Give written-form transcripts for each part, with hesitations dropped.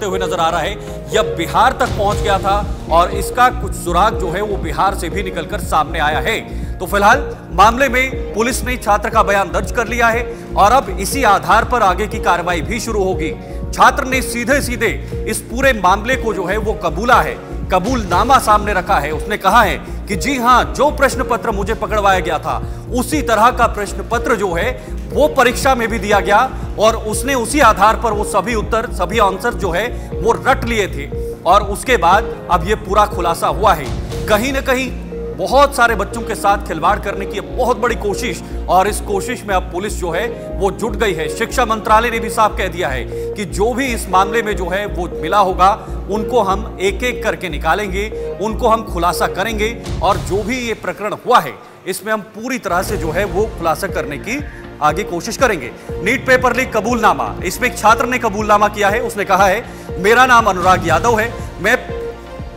करते हुए नजर आ रहा है। यह बिहार तक पहुंच गया था और इसका कुछ सुराग जो है वो बिहार से भी निकलकर सामने आया है। तो फिलहाल मामले में पुलिस ने छात्र का बयान दर्ज कर लिया है और अब इसी आधार पर आगे की कार्रवाई भी शुरू होगी। छात्र ने सीधे सीधे इस पूरे मामले को जो है वो कबूला है, कबूलनामा सामने रखा है। उसने कहा है कि जी हां, जो प्रश्न पत्र मुझे पकड़वाया गया था उसी तरह का प्रश्न पत्र जो है वो परीक्षा में भी दिया गया और उसने उसी आधार पर वो सभी उत्तर, सभी आंसर जो है वो रट लिए थे। और उसके बाद अब ये पूरा खुलासा हुआ है। कहीं ना कहीं बहुत सारे बच्चों के साथ खिलवाड़ करने की बहुत बड़ी कोशिश, और इस कोशिश में अब पुलिस जो है वो जुट गई है। शिक्षा मंत्रालय ने भी साफ कह दिया है कि जो भी इस मामले में जो है वो मिला होगा उनको हम एक एक करके निकालेंगे, उनको हम खुलासा करेंगे और जो भी ये प्रकरण हुआ है इसमें हम पूरी तरह से जो है वो खुलासा करने की आगे कोशिश करेंगे। नीट पेपर लीक कबूलनामा, इसमें एक छात्र ने कबूलनामा किया है। उसने कहा है, मेरा नाम अनुराग यादव है, मैं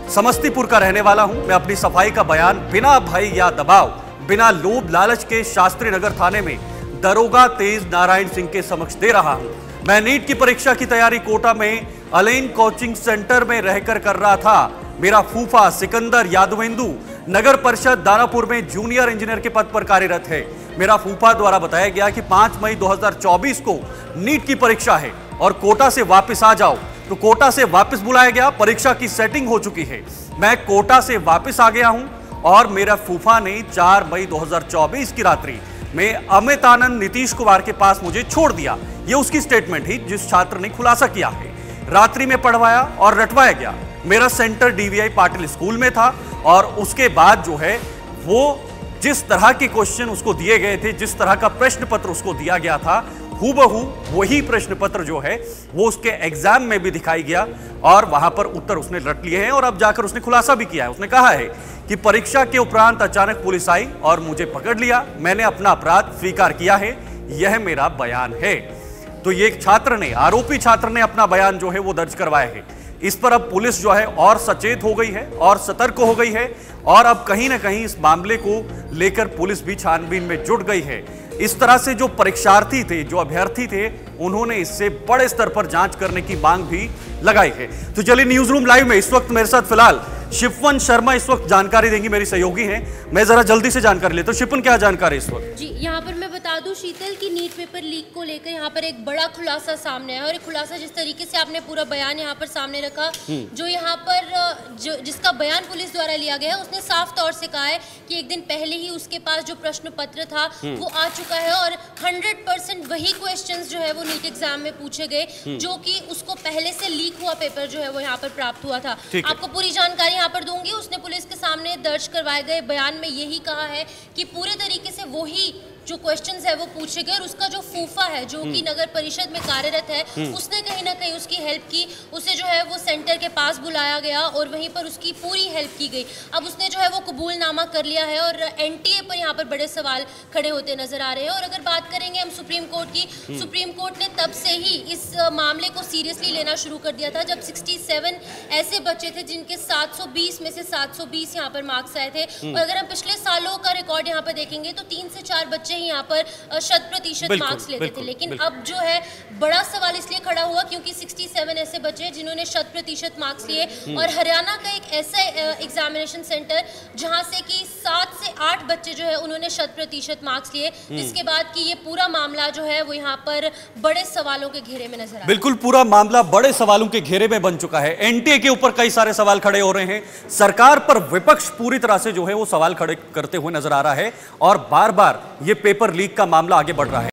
समस्तीपुर का रहने वाला हूं। मैं अपनी सफाई का बयान बिना भय या दबाव, बिना लोभ लालच के शास्त्री नगर थाने में दरोगा तेज नारायण सिंह के समक्ष दे रहा हूं। मैं नीट की परीक्षा की तैयारी कोटा में अलेन कोचिंग सेंटर में रहकर कर रहा था। मेरा फूफा सिकंदर यादवेंदु नगर परिषद दानापुर में जूनियर इंजीनियर के पद पर कार्यरत है। मेरा फूफा द्वारा बताया गया कि 5 मई 2024 को नीट की परीक्षा है और कोटा से वापस आ जाओ। तो कोटा से वापस बुलाया गया, परीक्षा की सेटिंग हो चुकी है। मैं कोटा से वापस आ गया हूं और मेरा फूफा ने 4 मई 2024 की रात्रि में अमित आनंद नीतीश कुमार के पास मुझे छोड़ दिया। यह उसकी स्टेटमेंट ही जिस छात्र ने खुलासा किया है। रात्रि में पढ़वाया और रटवाया गया। मेरा सेंटर डीवीआई पाटिल स्कूल में था और उसके बाद जो है वो जिस तरह के क्वेश्चन उसको दिए गए थे, जिस तरह का प्रश्न पत्र उसको दिया गया था, हूबहू वही प्रश्न पत्र जो है वो उसके एग्जाम में भी दिखाई गया और वहां पर उत्तर उसने रट लिए हैं। और अब जाकर उसने खुलासा भी किया है। उसने कहा है कि परीक्षा के उपरांत अचानक पुलिस आई और मुझे पकड़ लिया। मैंने अपना अपराध स्वीकार किया है, यह मेरा बयान है। तो ये एक छात्र ने, आरोपी छात्र ने अपना बयान जो है वो दर्ज करवाया है। इस पर अब पुलिस जो है और सचेत हो गई है और सतर्क हो गई है और अब कहीं ना कहीं इस मामले को लेकर पुलिस भी छानबीन में जुट गई है। इस तरह से जो परीक्षार्थी थे, जो अभ्यर्थी थे, उन्होंने इससे बड़े स्तर पर जांच करने की मांग भी लगाई है। तो चलिए न्यूज रूम लाइव में इस वक्त मेरे साथ फिलहाल शिफन शर्मा इस वक्त जानकारी देंगी, मेरी सहयोगी हैं। मैं जरा जल्दी से जानकारी लेता हूं। शिफन, क्या जानकारी इस वक्त? जी, यहाँ पर मैं बता दूं शीतल की नीट पेपर लीक को लेकर यहाँ पर एक बड़ा खुलासा सामने आया और एक खुलासा जिस तरीके से आपने पूरा बयान यहाँ पर सामने रखा, जो यहाँ पर जिसका बयान पुलिस द्वारा लिया गया है, उसने साफ तौर से कहा है कि एक दिन पहले ही उसके पास जो प्रश्न पत्र था वो आ चुका है और 100% वही क्वेश्चंस जो है वो नीट एग्जाम में पूछे गए जो कि उसको पहले से लीक हुआ पेपर जो है वो यहाँ पर प्राप्त हुआ था। आपको पूरी जानकारी यहाँ पर दूंगी। उसने पुलिस के सामने दर्ज करवाए गए बयान में यही कहा है कि पूरे तरीके से वही जो क्वेश्चंस है वो पूछे गए और उसका जो फूफा है जो कि नगर परिषद में कार्यरत है, उसने कहीं ना कहीं उसकी हेल्प की। उसे जो है वो सेंटर के पास बुलाया गया और वहीं पर उसकी पूरी हेल्प की गई। अब उसने जो है वो कबूलनामा कर लिया है और एनटीए पर यहाँ पर बड़े सवाल खड़े होते नजर आ रहे हैं। और अगर बात करेंगे हम सुप्रीम कोर्ट की, सुप्रीम कोर्ट ने तब से ही इस मामले को सीरियसली लेना शुरू कर दिया था जब 67 ऐसे बच्चे थे जिनके 720 में से 720 यहाँ पर मार्क्स आए थे। और अगर हम पिछले सालों का रिकॉर्ड यहाँ पर देखेंगे तो 3 से 4 बच्चे ही यहाँ पर 100% मार्क्स लेते थे। लेकिन अब जो है बड़ा सवाल इसलिए खड़ा हुआ क्योंकि 67 ऐसे बच्चे जिन्होंने 100% मार्क्स लिए और हरियाणा का एक ऐसा एग्जामिनेशन सेंटर जहां से कि 7 से 8 बच्चे जो है उन्होंने 100% मार्क्स लिए, जिसके बाद कि ये पूरा मामला जो है वो यहाँ पर बड़े सवालों के घेरे में नजर आ रहा है। बिल्कुल, पूरा मामला बड़े सवालों के घेरे में बन चुका है। एनटीए के ऊपर कई सारे सवाल खड़े हो रहे हैं। सरकार पर विपक्ष पूरी तरह से जो है वो सवाल खड़े करते हुए नजर आ रहा है और बार बार ये पेपर लीक का मामला आगे बढ़ रहा है।